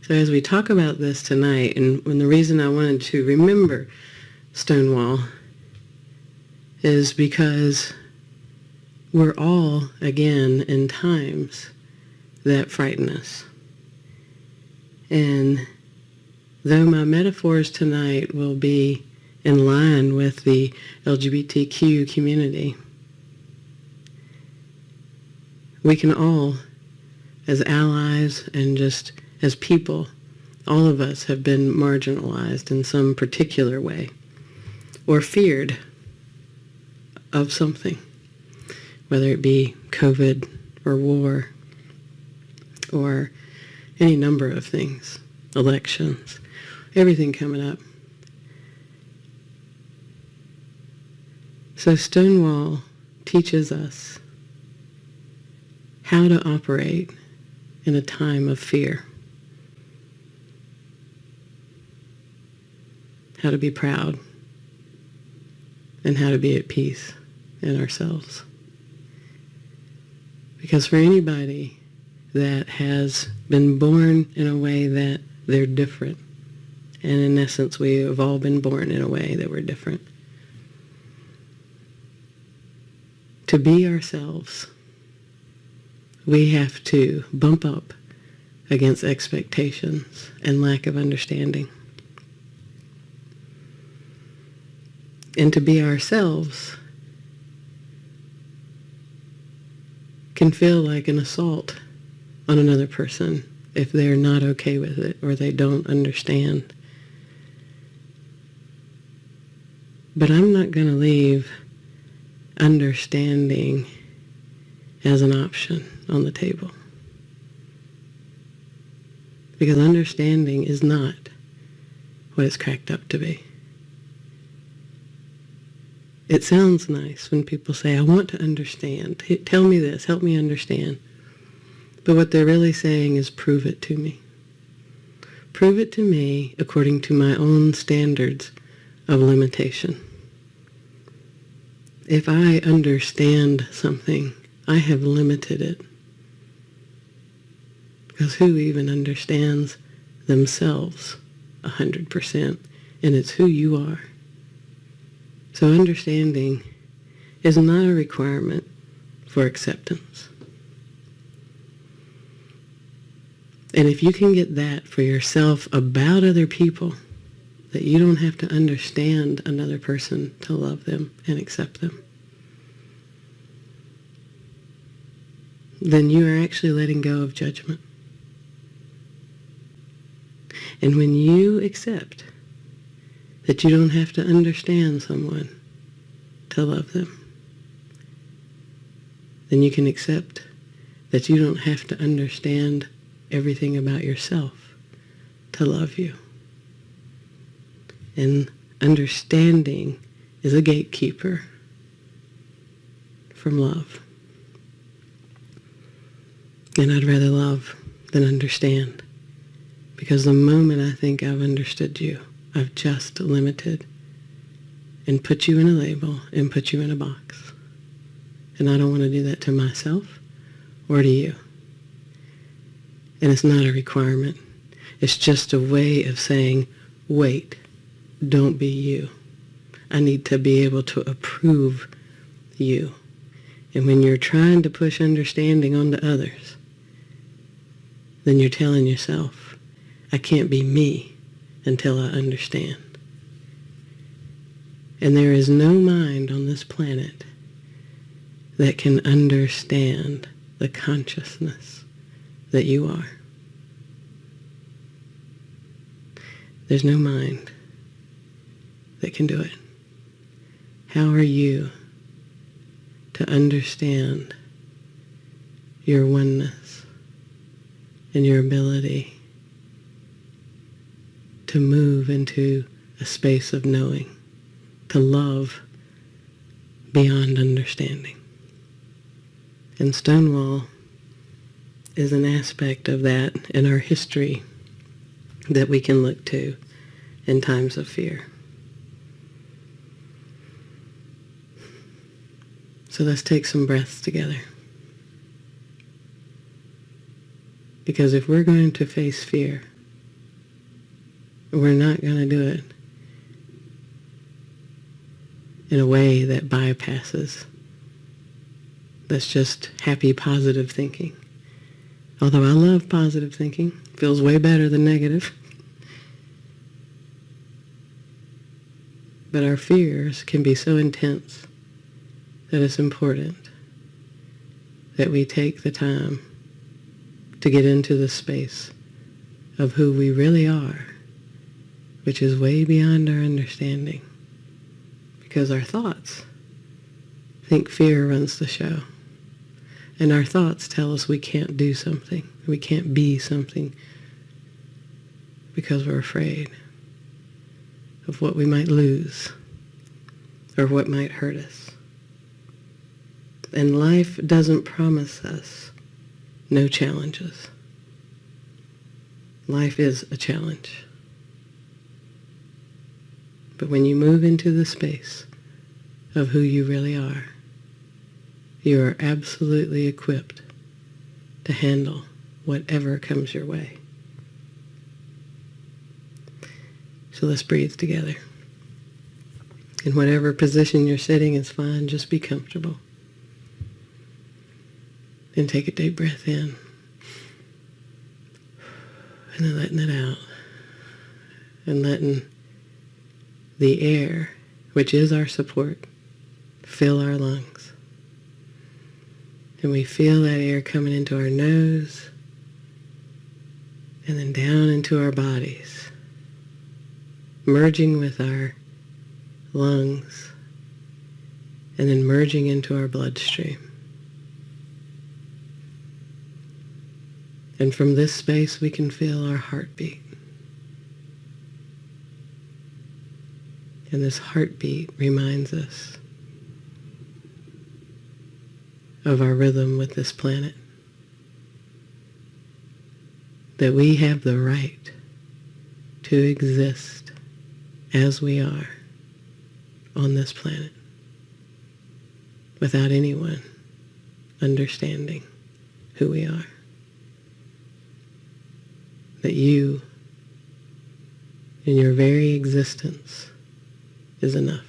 So as we talk about this tonight, and the reason I wanted to remember Stonewall is because we're all, again, in times that frighten us. And though my metaphors tonight will be in line with the LGBTQ community, we can all, as allies and just as people, all of us have been marginalized in some particular way or feared of something, whether it be COVID or war or any number of things, elections, everything coming up. So Stonewall teaches us how to operate in a time of fear, how to be proud, and how to be at peace in ourselves. Because for anybody that has been born in a way that they're different, and in essence we have all been born in a way that we're different, to be ourselves, we have to bump up against expectations and lack of understanding. And to be ourselves can feel like an assault on another person if they're not okay with it or they don't understand. But I'm not going to leave understanding as an option on the table. Because understanding is not what it's cracked up to be. It sounds nice when people say, I want to understand. Tell me this, help me understand. But what they're really saying is prove it to me. Prove it to me according to my own standards of limitation. If I understand something, I have limited it. Because who even understands themselves 100%? And it's who you are. So understanding is not a requirement for acceptance. And if you can get that for yourself about other people, that you don't have to understand another person to love them and accept them, then you are actually letting go of judgment. And when you accept that you don't have to understand someone to love them, then you can accept that you don't have to understand everything about yourself to love you. And understanding is a gatekeeper from love. And I'd rather love than understand. Because the moment I think I've understood you, I've just limited and put you in a label and put you in a box. And I don't want to do that to myself or to you. And it's not a requirement. It's just a way of saying, wait, don't be you. I need to be able to approve you. And when you're trying to push understanding onto others, then you're telling yourself, I can't be me until I understand. And there is no mind on this planet that can understand the consciousness that you are. There's no mind that can do it. How are you to understand your oneness and your ability to move into a space of knowing, to love beyond understanding? And Stonewall is an aspect of that in our history that we can look to in times of fear. So let's take some breaths together. Because if we're going to face fear, We're not going to do it in a way that bypasses. That's just happy, positive thinking. Although I love positive thinking. Feels way better than negative. But our fears can be so intense that it's important that we take the time to get into the space of who we really are, which is way beyond our understanding. Because our thoughts think fear runs the show. And our thoughts tell us we can't do something, we can't be something, because we're afraid of what we might lose or what might hurt us. And life doesn't promise us no challenges. Life is a challenge. But when you move into the space of who you really are, you are absolutely equipped to handle whatever comes your way. So let's breathe together. In whatever position you're sitting is fine, just be comfortable. And take a deep breath in. And then letting it out. And letting the air, which is our support, fill our lungs. And we feel that air coming into our nose and then down into our bodies, merging with our lungs and then merging into our bloodstream. And from this space we can feel our heartbeat. And this heartbeat reminds us of our rhythm with this planet. That we have the right to exist as we are on this planet without anyone understanding who we are. That you, in your very existence, is enough.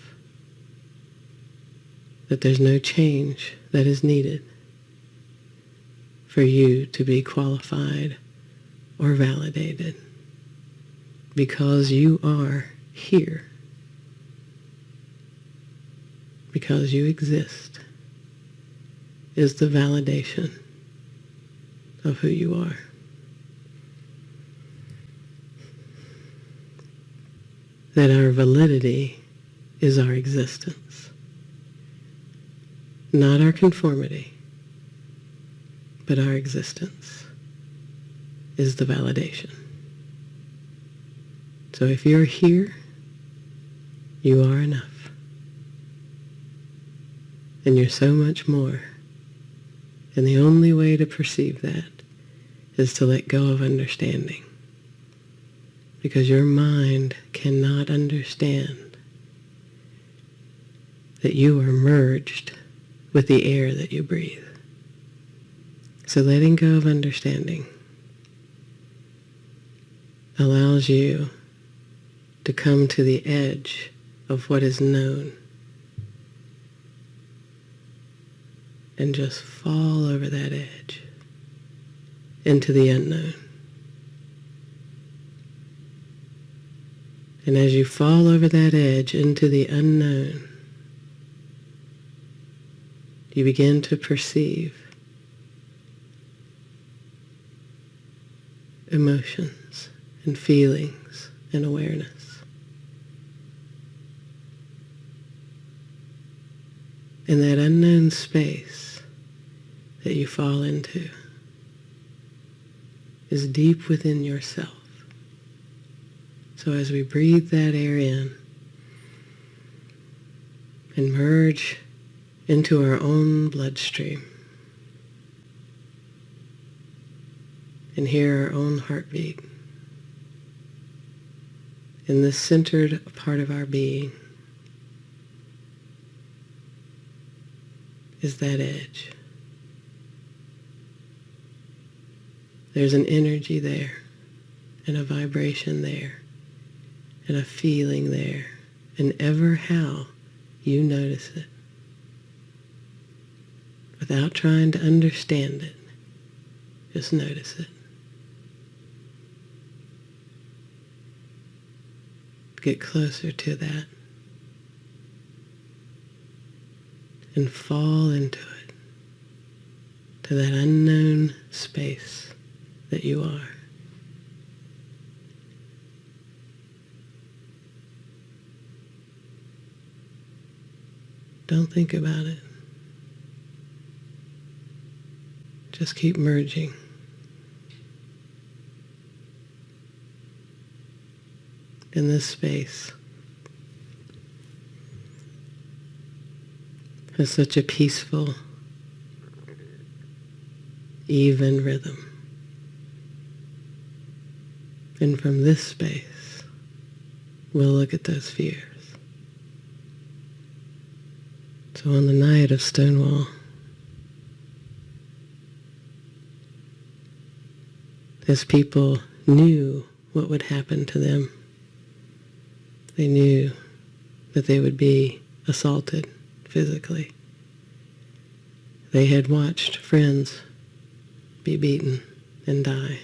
That there's no change that is needed for you to be qualified or validated, because you are here, because you exist, is the validation of who you are. That our validity is our existence, not our conformity, but our existence is the validation. So if you're here, you are enough. And you're so much more. And the only way to perceive that is to let go of understanding. Because your mind cannot understand that you are merged with the air that you breathe. So letting go of understanding allows you to come to the edge of what is known and just fall over that edge into the unknown. And as you fall over that edge into the unknown, you begin to perceive emotions and feelings and awareness. And that unknown space that you fall into is deep within yourself. So as we breathe that air in and merge into our own bloodstream and hear our own heartbeat, in this centered part of our being is that edge. There's an energy there and a vibration there and a feeling there, and ever how you notice it, without trying to understand it. Just notice it. Get closer to that and fall into it, to that unknown space that you are. Don't think about it. Just keep merging. In this space has such a peaceful, even rhythm. And from this space, we'll look at those fears. So on the night of Stonewall, as people knew what would happen to them, they knew that they would be assaulted physically. They had watched friends be beaten and die.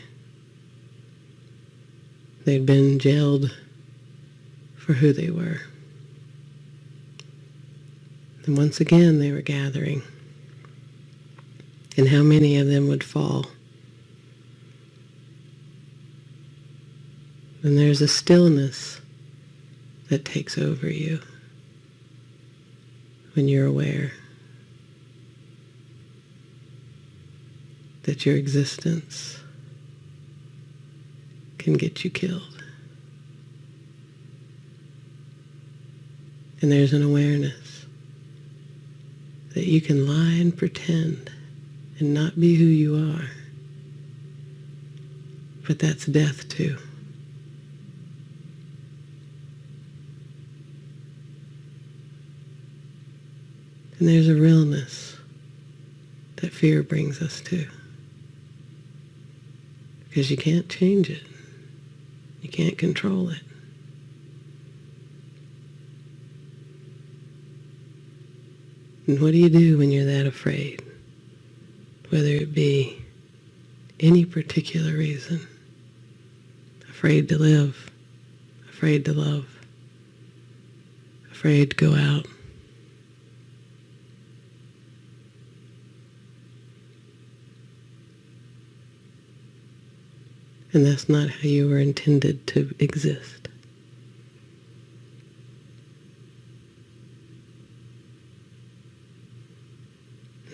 They'd been jailed for who they were. And once again they were gathering. And how many of them would fall? And there's a stillness that takes over you when you're aware that your existence can get you killed. And there's an awareness that you can lie and pretend and not be who you are. But that's death too. And there's a realness that fear brings us to. Because you can't change it. You can't control it. And what do you do when you're that afraid? Whether it be any particular reason. Afraid to live. Afraid to love. Afraid to go out. And that's not how you were intended to exist.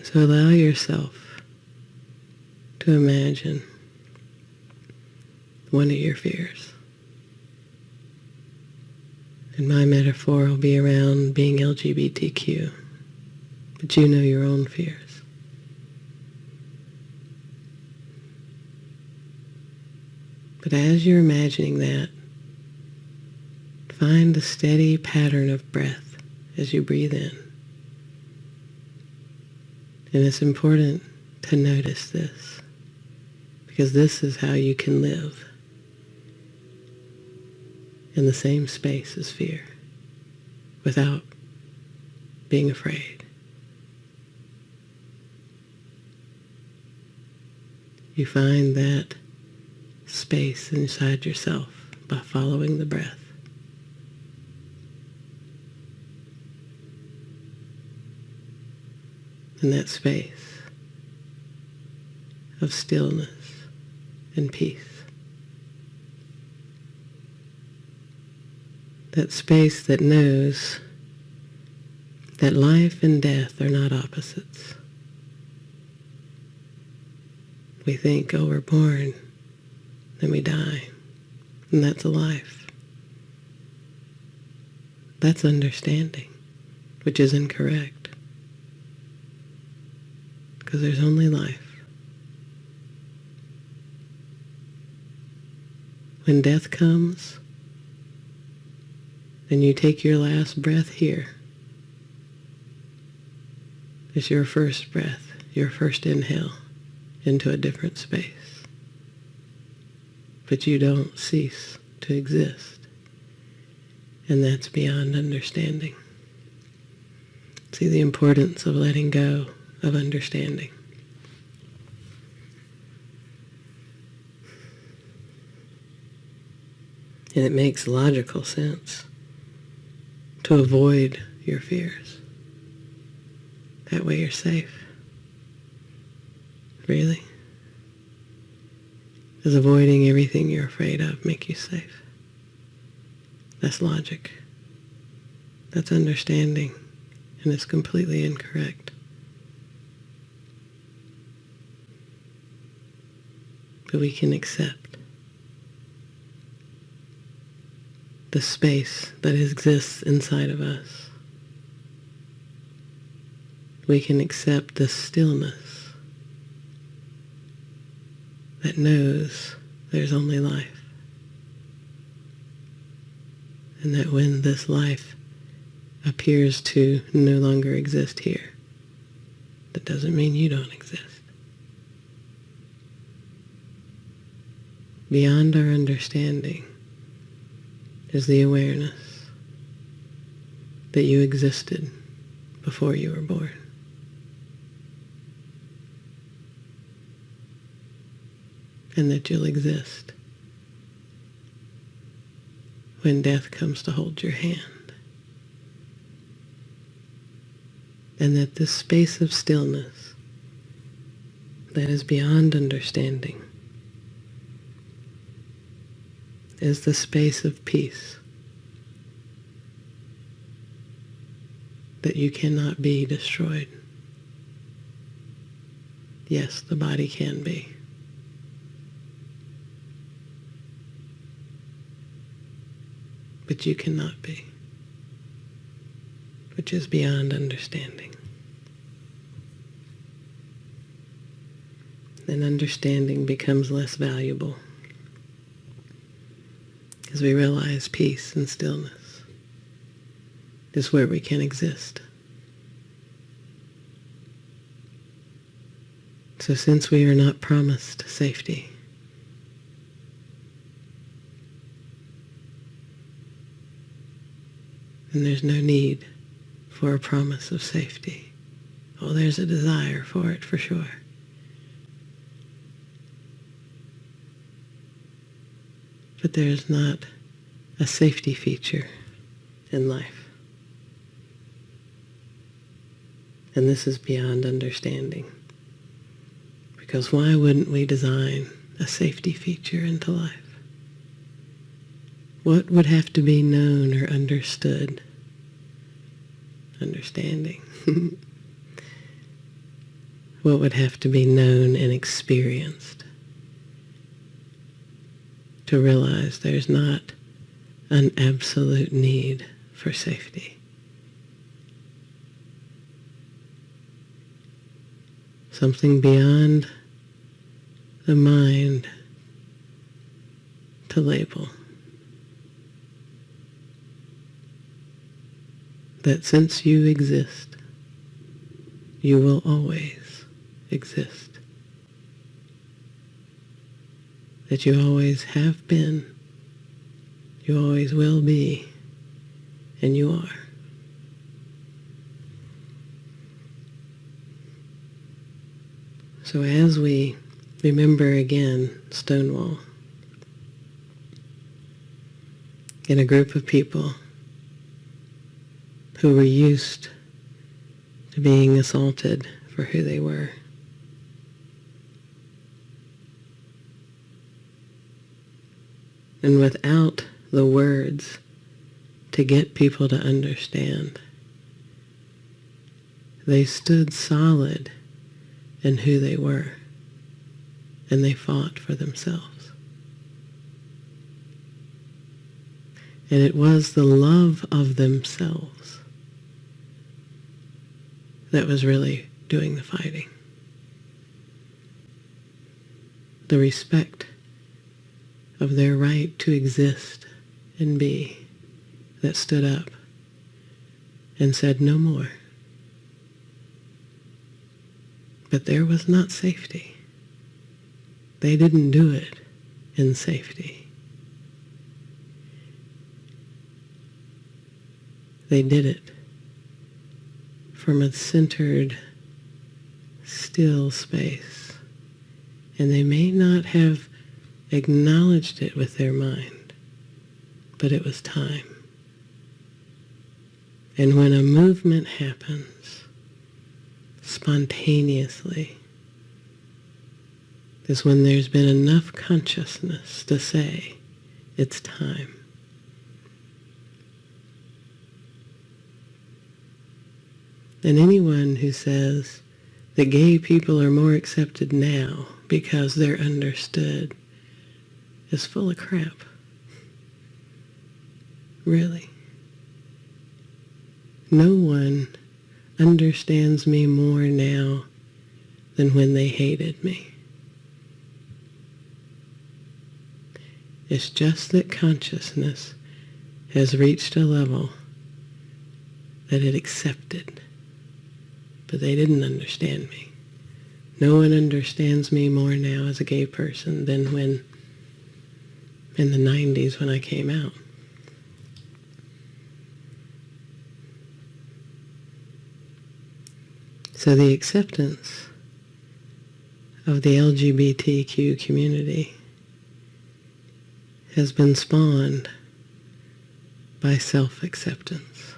So allow yourself to imagine one of your fears. And my metaphor will be around being LGBTQ, but you know your own fears. But as you're imagining that, find a steady pattern of breath as you breathe in. And it's important to notice this, because this is how you can live in the same space as fear without being afraid. You find that space inside yourself by following the breath. In that space of stillness and peace. That space that knows that life and death are not opposites. We think, oh, we're born, then we die, and that's a life. That's understanding, which is incorrect. Because there's only life. When death comes, and you take your last breath here, it's your first breath, your first inhale into a different space. But you don't cease to exist. And that's beyond understanding. See the importance of letting go of understanding. And it makes logical sense to avoid your fears. That way you're safe. Really? Does avoiding everything you're afraid of make you safe? That's logic. That's understanding. And it's completely incorrect. But we can accept the space that exists inside of us. We can accept the stillness that knows there's only life. And that when this life appears to no longer exist here, that doesn't mean you don't exist. Beyond our understanding is the awareness that you existed before you were born. And that you'll exist when death comes to hold your hand. And that this space of stillness that is beyond understanding is the space of peace that you cannot be destroyed. Yes, the body can be. But you cannot be, which is beyond understanding. Then understanding becomes less valuable as we realize peace and stillness is where we can exist. So since we are not promised safety, then there's no need for a promise of safety. Oh, there's a desire for it for sure. But there's not a safety feature in life. And this is beyond understanding. Because why wouldn't we design a safety feature into life? What would have to be known or understood? Understanding. What would have to be known and experienced to realize there's not an absolute need for safety? Something beyond the mind to label. That since you exist, you will always exist. That you always have been, you always will be, and you are. So as we remember again Stonewall, in a group of people who were used to being assaulted for who they were, and without the words to get people to understand, they stood solid in who they were, and they fought for themselves. And it was the love of themselves that was really doing the fighting. The respect of their right to exist and be that stood up and said no more. But there was not safety. They didn't do it in safety. They did it from a centered, still space. And they may not have acknowledged it with their mind, but it was time. And when a movement happens spontaneously, is when there's been enough consciousness to say, it's time. And anyone who says that gay people are more accepted now because they're understood is full of crap. Really. No one understands me more now than when they hated me. It's just that consciousness has reached a level that it accepted, but they didn't understand me. No one understands me more now as a gay person than when, in the 90s when I came out. So the acceptance of the LGBTQ community has been spawned by self-acceptance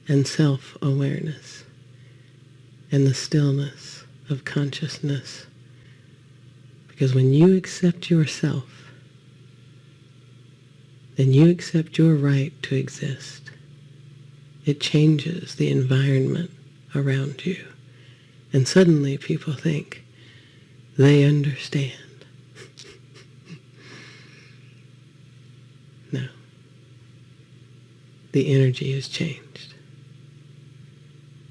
and self-awareness and the stillness of consciousness. Because when you accept yourself, then you accept your right to exist. It changes the environment around you. And suddenly people think they understand. No. The energy has changed.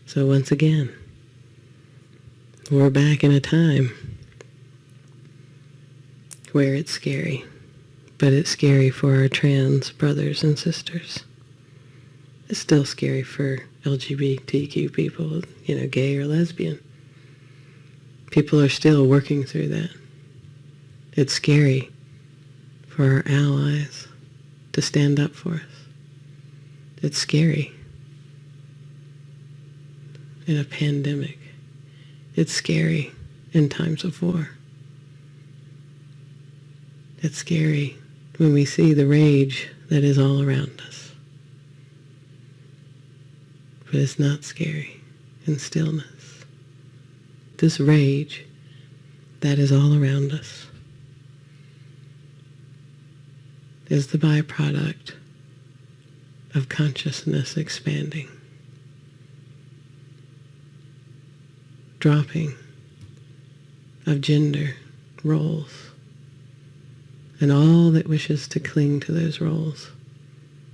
So once again, we're back in a time where it's scary, but it's scary for our trans brothers and sisters. It's still scary for LGBTQ people, gay or lesbian. People are still working through that. It's scary for our allies to stand up for us. It's scary in a pandemic. It's scary in times of war. It's scary when we see the rage that is all around us. But it's not scary in stillness. This rage that is all around us is the byproduct of consciousness expanding, dropping of gender roles, and all that wishes to cling to those roles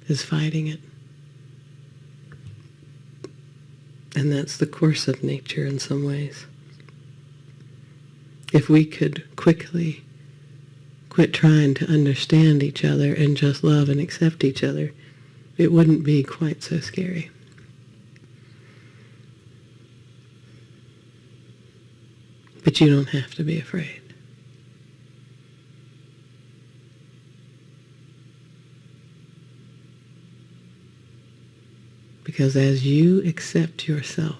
is fighting it. And that's the course of nature in some ways. If we could quickly quit trying to understand each other and just love and accept each other, it wouldn't be quite so scary. But you don't have to be afraid. Because as you accept yourself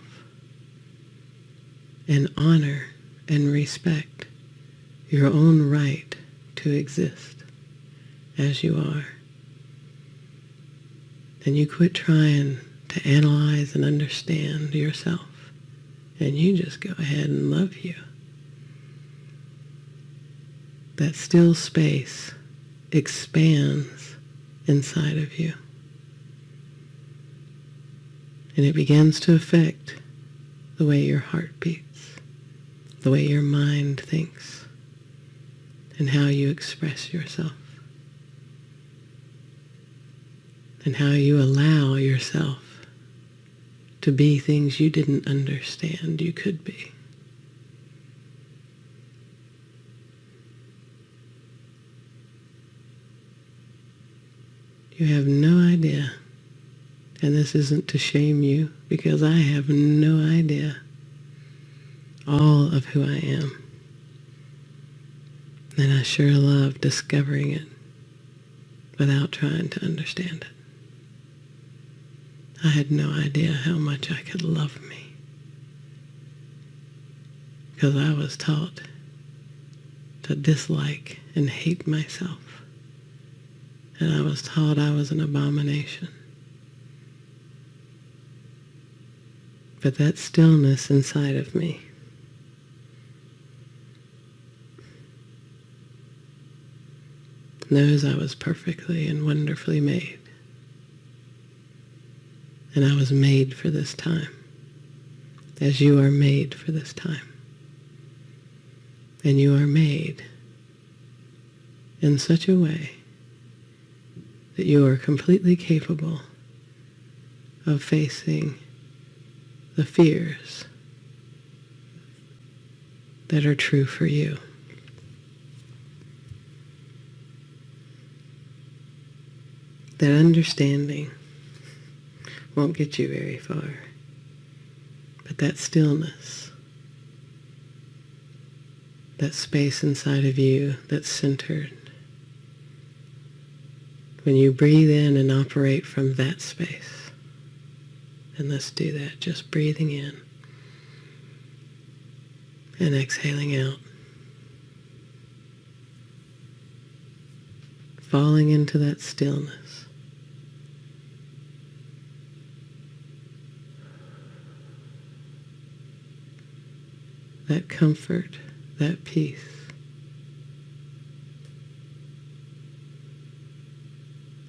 and honor and respect your own right to exist as you are, then you quit trying to analyze and understand yourself, and you just go ahead and love you. That still space expands inside of you. And it begins to affect the way your heart beats, the way your mind thinks, and how you express yourself, and how you allow yourself to be things you didn't understand you could be. You have no idea, and this isn't to shame you, because I have no idea all of who I am. And I sure love discovering it without trying to understand it. I had no idea how much I could love me, because I was taught to dislike and hate myself, and I was taught I was an abomination. But that stillness inside of me knows I was perfectly and wonderfully made. And I was made for this time, as you are made for this time. And you are made in such a way that you are completely capable of facing the fears that are true for you. That understanding won't get you very far, but that stillness, that space inside of you that's centered, when you breathe in and operate from that space, and let's do that, just breathing in and exhaling out, falling into that stillness. That comfort, that peace.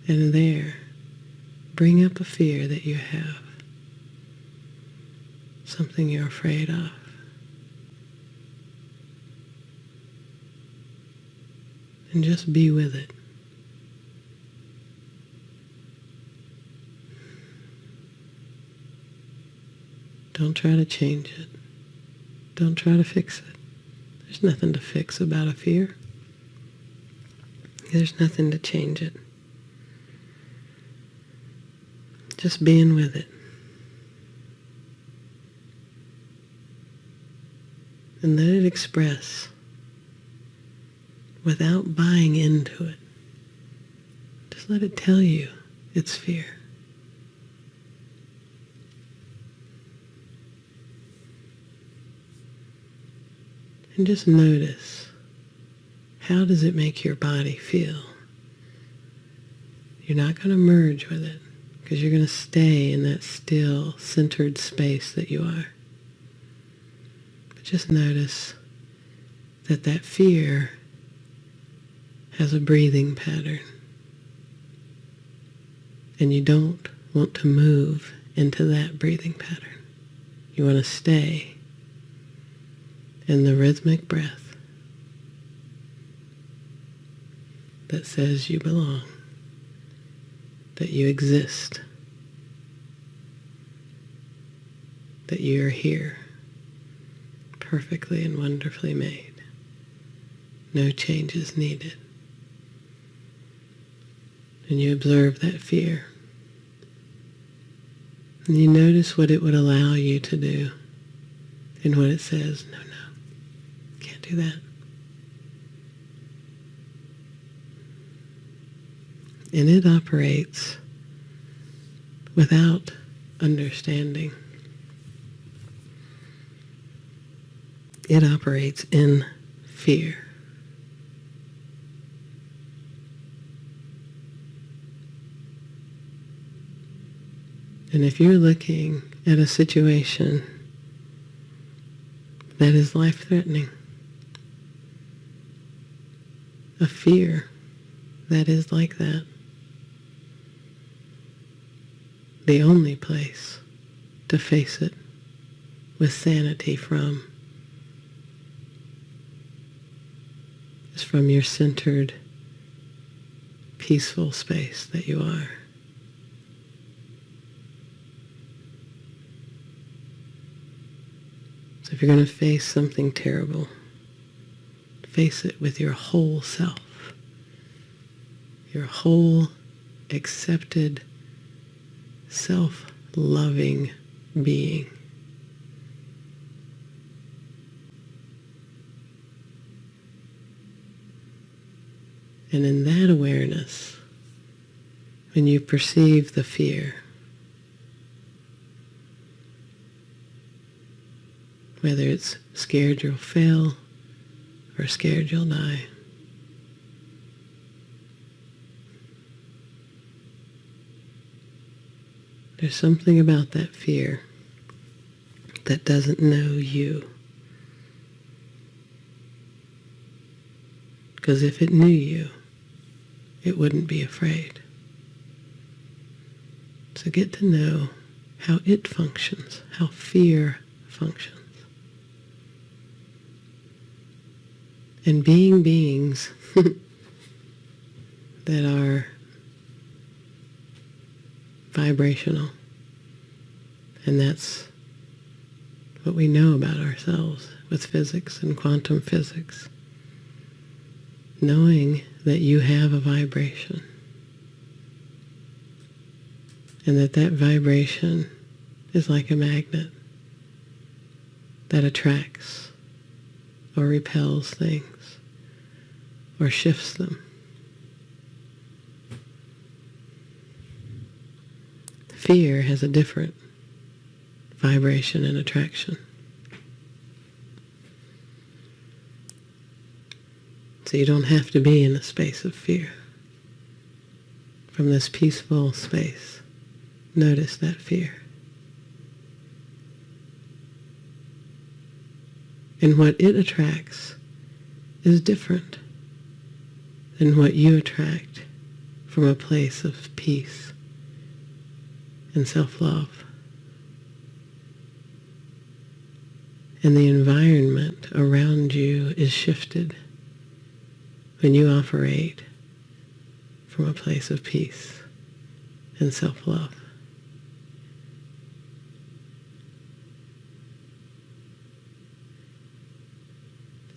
And there, bring up a fear that you have, something you're afraid of. And just be with it. Don't try to change it. Don't try to fix it. There's nothing to fix about a fear. There's nothing to change it. Just being with it. And let it express without buying into it. Just let it tell you it's fear. And just notice, how does it make your body feel? You're not going to merge with it, because you're going to stay in that still, centered space that you are. But just notice that that fear has a breathing pattern. And you don't want to move into that breathing pattern. You want to stay in the rhythmic breath that says you belong, that you exist, that you're here, perfectly and wonderfully made. No changes needed. And you observe that fear. And you notice what it would allow you to do and what it says, no, can't do that. And it operates without understanding. It operates in fear. And if you're looking at a situation that is life-threatening, a fear that is like that, the only place to face it with sanity from is from your centered, peaceful space that you are. So if you're going to face something terrible, face it with your whole self, your whole accepted, self-loving being. And in that awareness, when you perceive the fear, whether it's scared you'll fail or scared you'll die. There's something about that fear that doesn't know you. Because if it knew you, it wouldn't be afraid. So get to know how it functions, how fear functions. And being beings that are vibrational, and that's what we know about ourselves with physics and quantum physics. Knowing that you have a vibration, and that vibration is like a magnet that attracts or repels things or shifts them. Fear has a different vibration and attraction. So you don't have to be in a space of fear. From this peaceful space, notice that fear. And what it attracts is different than what you attract from a place of peace and self-love. And the environment around you is shifted when you operate from a place of peace and self-love.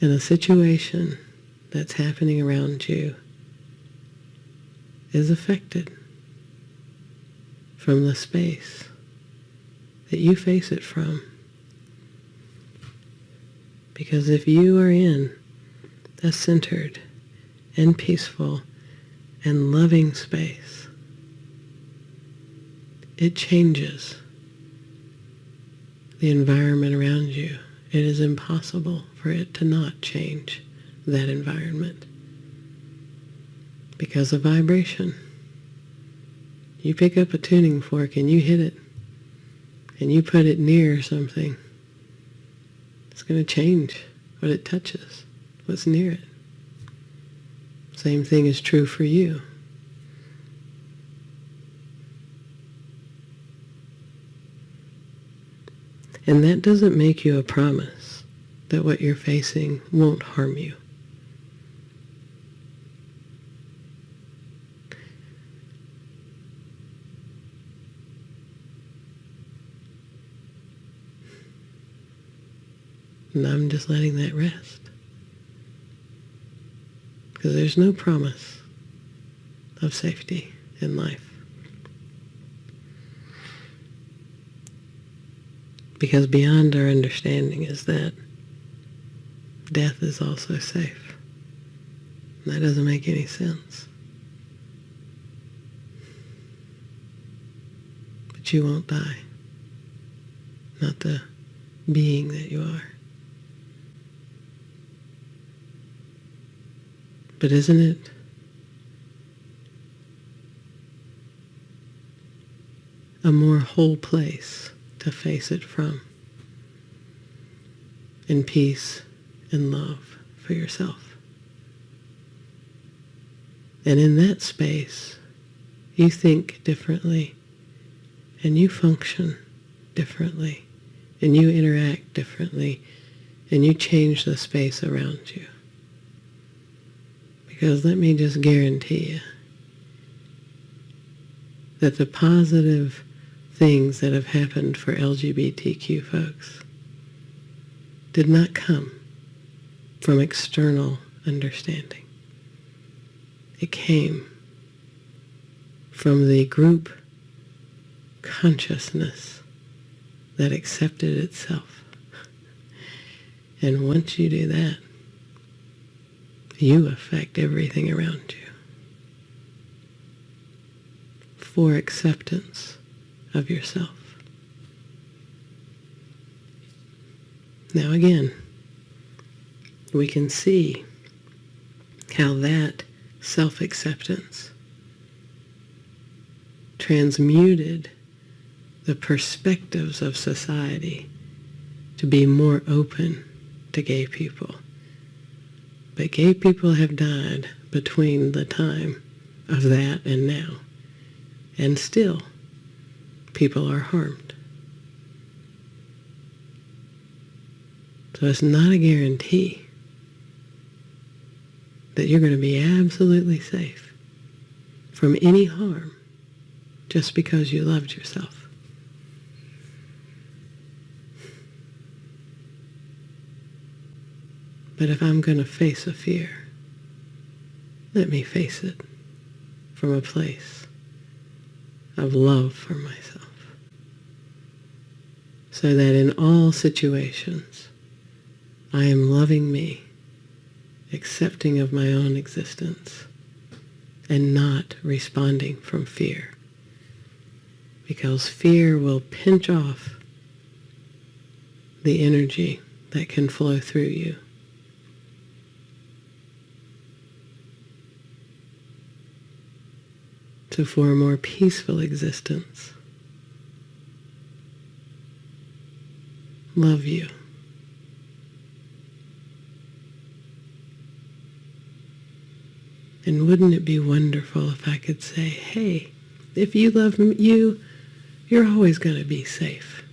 And the situation that's happening around you is affected from the space that you face it from. Because if you are in a centered and peaceful and loving space, it changes the environment around you. It is impossible for it to not change that environment because of vibration. You pick up a tuning fork and you hit it and you put it near something, it's going to change what it touches, what's near it. Same thing is true for you. And that doesn't make you a promise that what you're facing won't harm you. And I'm just letting that rest. Because there's no promise of safety in life. Because beyond our understanding is that death is also safe. And that doesn't make any sense. But you won't die. Not the being that you are. But isn't it a more whole place to face it from, in peace and love for yourself? And in that space, you think differently, and you function differently, and you interact differently, and you change the space around you. Because let me just guarantee you that the positive things that have happened for LGBTQ folks did not come from external understanding. It came from the group consciousness that accepted itself. And once you do that, you affect everything around you. For acceptance of yourself. Now again, we can see how that self-acceptance transmuted the perspectives of society to be more open to gay people. But gay people have died between the time of that and now. And still, people are harmed. So it's not a guarantee that you're going to be absolutely safe from any harm just because you loved yourself. But if I'm going to face a fear, let me face it from a place of love for myself, so that in all situations I am loving me, accepting of my own existence, and not responding from fear. Because fear will pinch off the energy that can flow through you. So for a more peaceful existence, love you. And wouldn't it be wonderful if I could say, hey, if you love you, you're always going to be safe.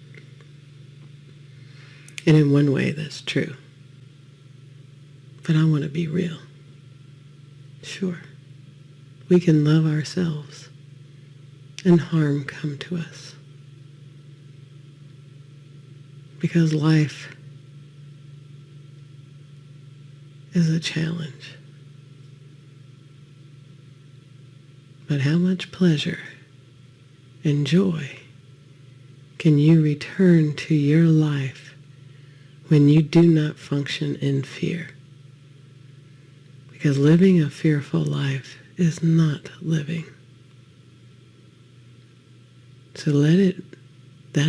And in one way, that's true. But I want to be real. Sure, we can love ourselves and harm come to us. Because life is a challenge. But how much pleasure and joy can you return to your life when you do not function in fear? Because living a fearful life is not living. So that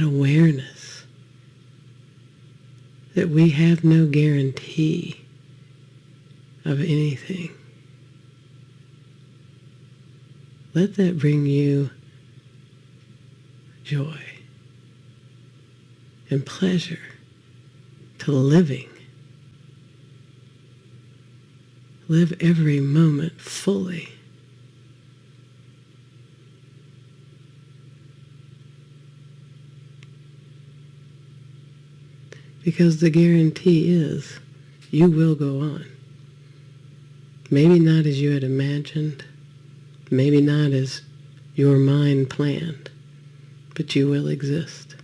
awareness that we have no guarantee of anything, let that bring you joy and pleasure to living. Live every moment fully. Because the guarantee is you will go on. Maybe not as you had imagined, maybe not as your mind planned, but you will exist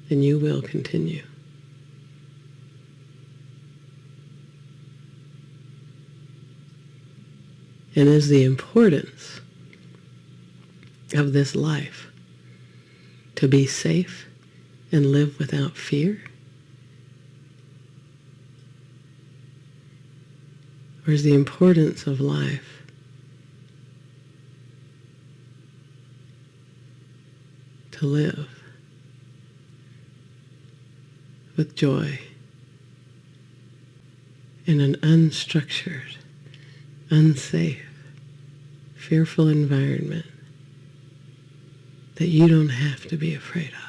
and you will continue. And is the importance of this life to be safe and live without fear? Or is the importance of life to live with joy in an unstructured, unsafe, fearful environment that you don't have to be afraid of?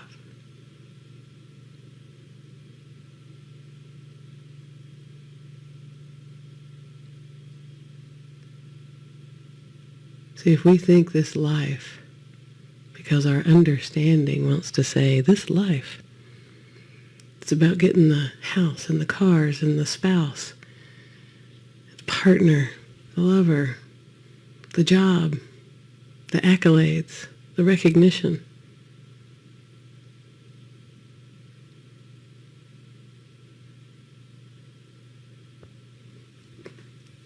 See, if we think this life, because our understanding wants to say, this life, it's about getting the house and the cars and the spouse, the partner, the lover, the job, the accolades, the recognition.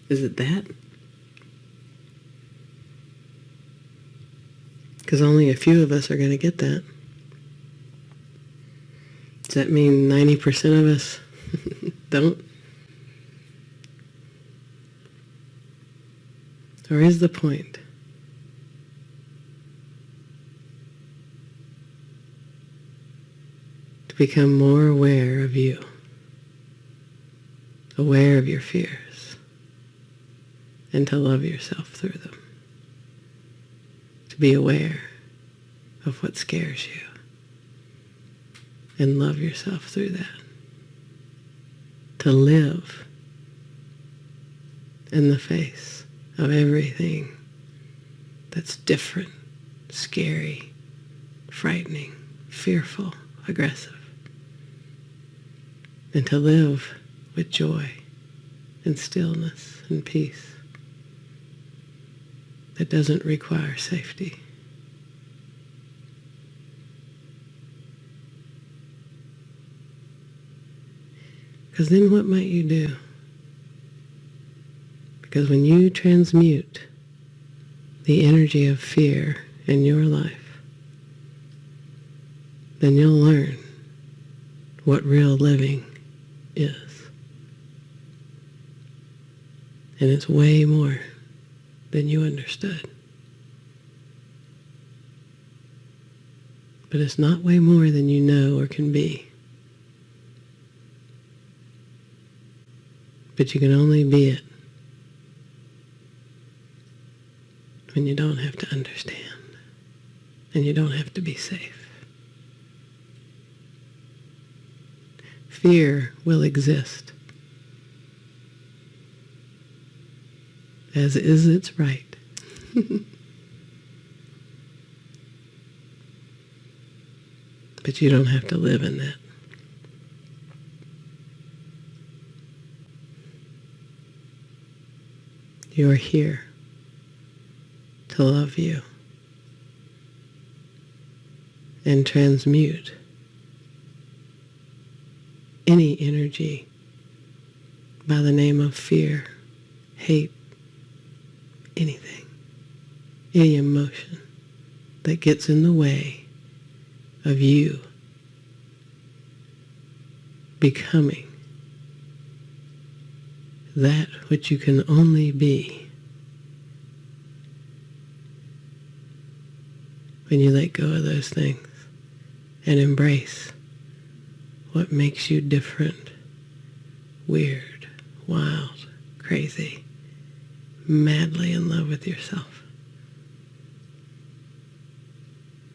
Is it that? Because only a few of us are going to get that. Does that mean 90% of us don't? Or is the point to become more aware of you aware of your fears, and to love yourself through them. To be aware of what scares you and love yourself through that. To live in the face of everything that's different, scary, frightening, fearful, aggressive. And to live with joy and stillness and peace that doesn't require safety. Because then what might you do? Because when you transmute the energy of fear in your life, then you'll learn what real living is. And it's way more than you understood. But it's not way more than you know or can be. But you can only be it when you don't have to understand and you don't have to be safe. Fear will exist, as is its right. But you don't have to live in that. You're here to love you and transmute any energy by the name of fear, hate, anything, any emotion that gets in the way of you becoming that which you can only be when you let go of those things and embrace what makes you different, weird, wild, crazy, madly in love with yourself.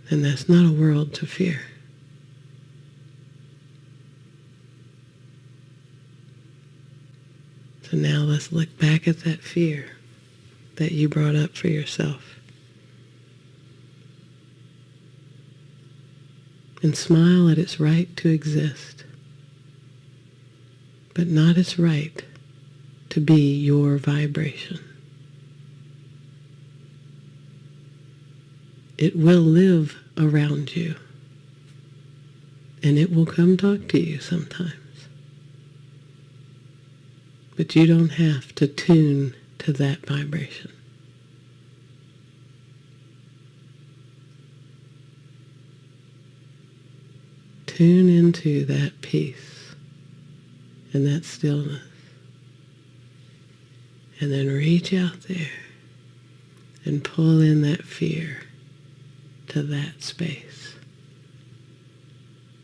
And that's not a world to fear. So now let's look back at that fear that you brought up for yourself. And smile at its right to exist, but not its right to be your vibration. It will live around you, and it will come talk to you sometimes. But you don't have to tune to that vibration. Tune into that peace and that stillness. And then reach out there and pull in that fear to that space.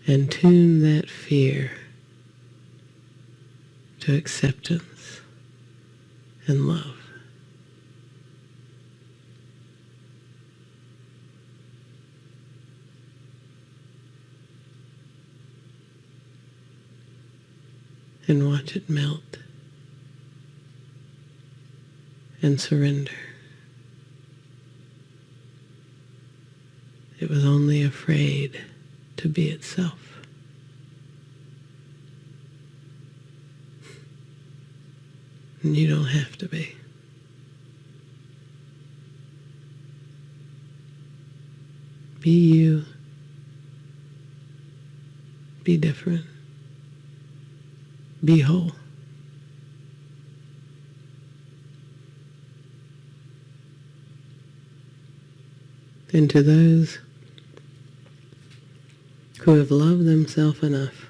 And tune that fear to acceptance and love. And watch it melt and surrender. It was only afraid to be itself. And you don't have to be. Be you. Be different. Be whole. And to those who have loved themselves enough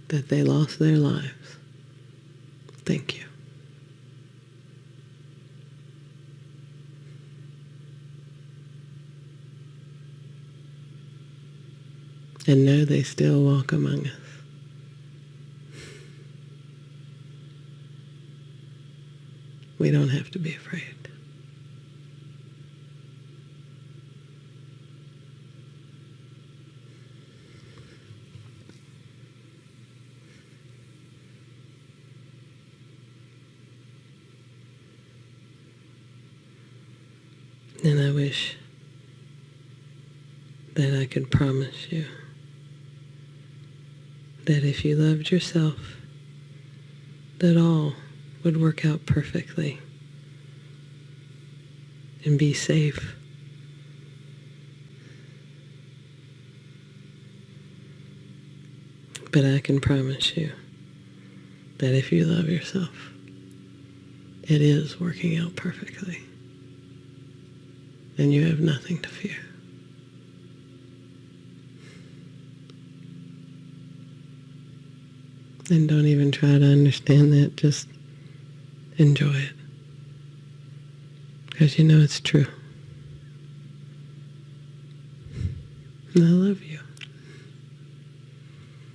that they lost their lives, thank you. and know they still walk among us. We don't have to be afraid. And I wish that I could promise you that if you loved yourself, that all would work out perfectly and be safe. But I can promise you that if you love yourself, it is working out perfectly. And you have nothing to fear. And don't even try to understand that. Just enjoy it. Because you know it's true. And I love you.